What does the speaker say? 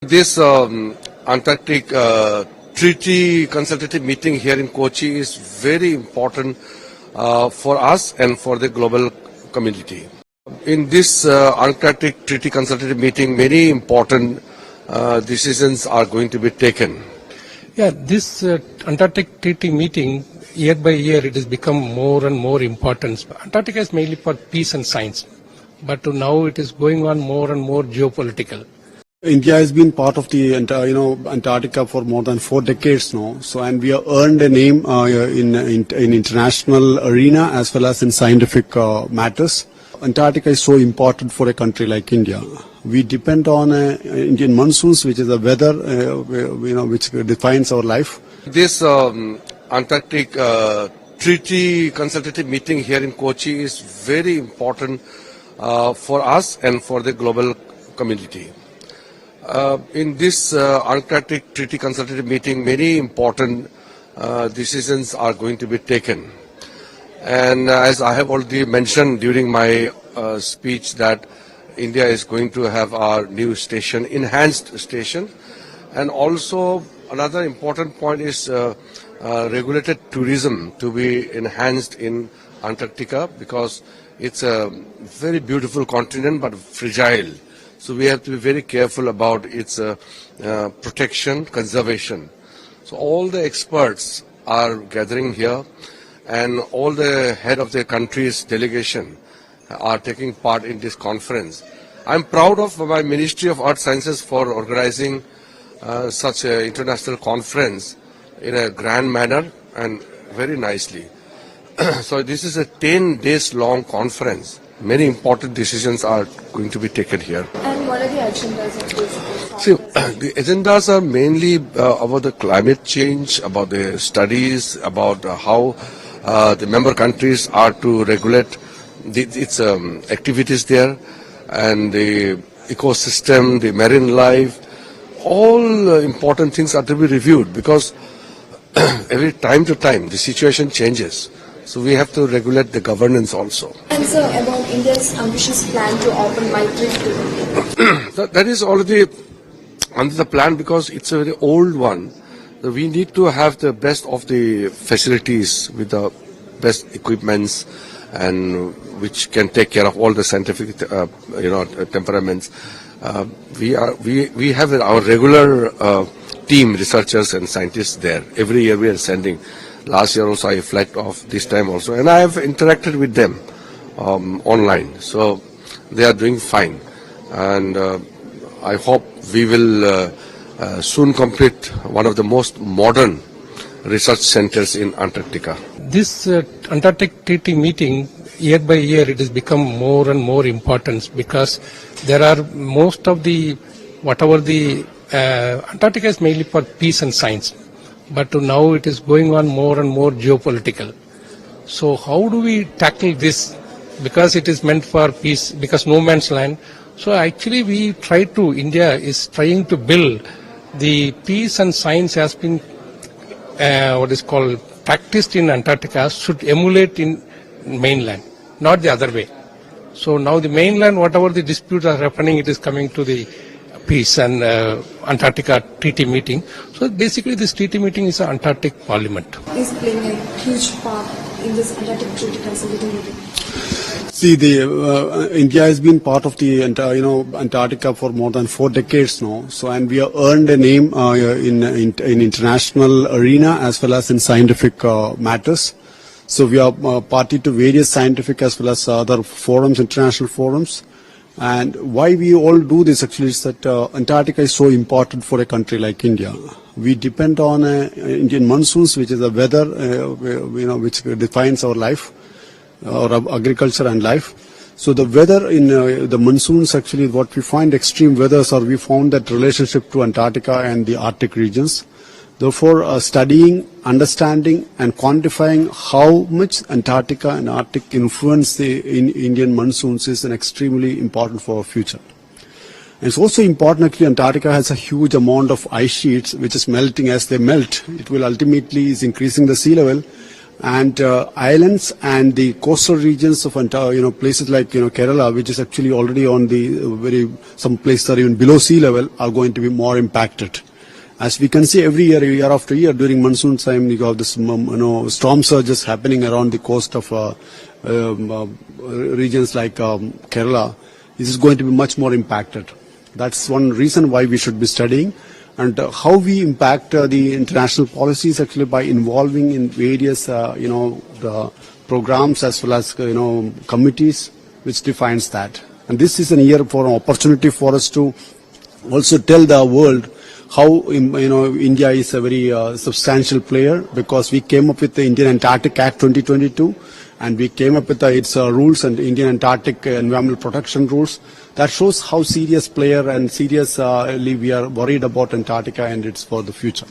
This Antarctic treaty consultative meeting here in Kochi is very important for us and for the global community. In this Antarctic treaty consultative meeting, many important decisions are going to be taken. Yeah, this Antarctic treaty meeting, year by year, it has become more and more important. Antarctica is mainly for peace and science, but now it is going on more and more geopolitical. India has been part of the Antarctica for more than 4 decades now. So, and we have earned a name in international arena as well as in scientific matters. Antarctica is so important for a country like India. We depend on Indian monsoons, which is the weather, which defines our life. This Antarctic treaty consultative meeting here in Kochi is very important for us and for the global community. In this Antarctic treaty consultative meeting, many important decisions are going to be taken. And as I have already mentioned during my speech, that India is going to have our new station, enhanced station. And also another important point is regulated tourism to be enhanced in Antarctica, because it's a very beautiful continent but fragile. So we have to be very careful about its protection, conservation. So all the experts are gathering here, and all the head of the country's delegation are taking part in this conference. I'm proud of my Ministry of Earth Sciences for organizing such an international conference in a grand manner and very nicely. So this is a 10 days long conference. Many important decisions are going to be taken here. And what are the agendas of this? See, the agendas are mainly about the climate change, about the studies, about how the member countries are to regulate its activities there, and the ecosystem, the marine life. All important things are to be reviewed, because every time to time the situation changes. So we have to regulate the governance also. And so about India's ambitious plan to open Maitri to That is already under the plan, because it's a very old one. So we need to have the best of the facilities with the best equipments, and which can take care of all the scientific temperaments. We have our regular team, researchers and scientists there. Every year we are sending. Last year also I flagged off, this time also, and I have interacted with them online. So they are doing fine, and I hope we will soon complete one of the most modern research centers in Antarctica. This Antarctic treaty meeting, year by year, it has become more and more important, because there are most of the, Antarctica is mainly for peace and science, but now it is going on more and more geopolitical. So how do we tackle this? Because it is meant for peace, because no man's land. So actually India is trying to build the peace and science has been practiced in Antarctica should emulate in mainland, not the other way. So now the mainland, whatever the disputes are happening, it is coming to the peace and Antarctica treaty meeting. So basically this treaty meeting is an Antarctic parliament. is playing a huge part in this Antarctic treaty consultative meeting? See, India has been part of the Antarctica for more than 4 decades now. So, and we have earned a name in international arena as well as in scientific matters. So we are party to various scientific as well as other forums, international forums. And why we all do this actually is that Antarctica is so important for a country like India. We depend on Indian monsoons, which is the weather, which defines our life, our agriculture and life. So the weather in the monsoons, actually what we find extreme weathers, or we found that relationship to Antarctica and the Arctic regions. Therefore, studying, understanding and quantifying how much Antarctica and Arctic influence the Indian monsoons is extremely important for our future. And it's also important, actually, Antarctica has a huge amount of ice sheets which is melting. As they melt, it will ultimately is increasing the sea level, And islands and the coastal regions of places like Kerala, which is actually already on the some places are even below sea level, are going to be more impacted. As we can see every year after year, during monsoon time, you have this storm surges happening around the coast of regions like Kerala. This is going to be much more impacted. That's one reason why we should be studying. And how we impact the international policies actually by involving in various, the programs as well as, committees, which defines that. And this is a year for an opportunity for us to also tell the world how, India is a very substantial player, because we came up with the Indian Antarctic Act 2022, and we came up with its rules and Indian Antarctic environmental protection rules. That shows how serious player and seriously we are worried about Antarctica and it's for the future.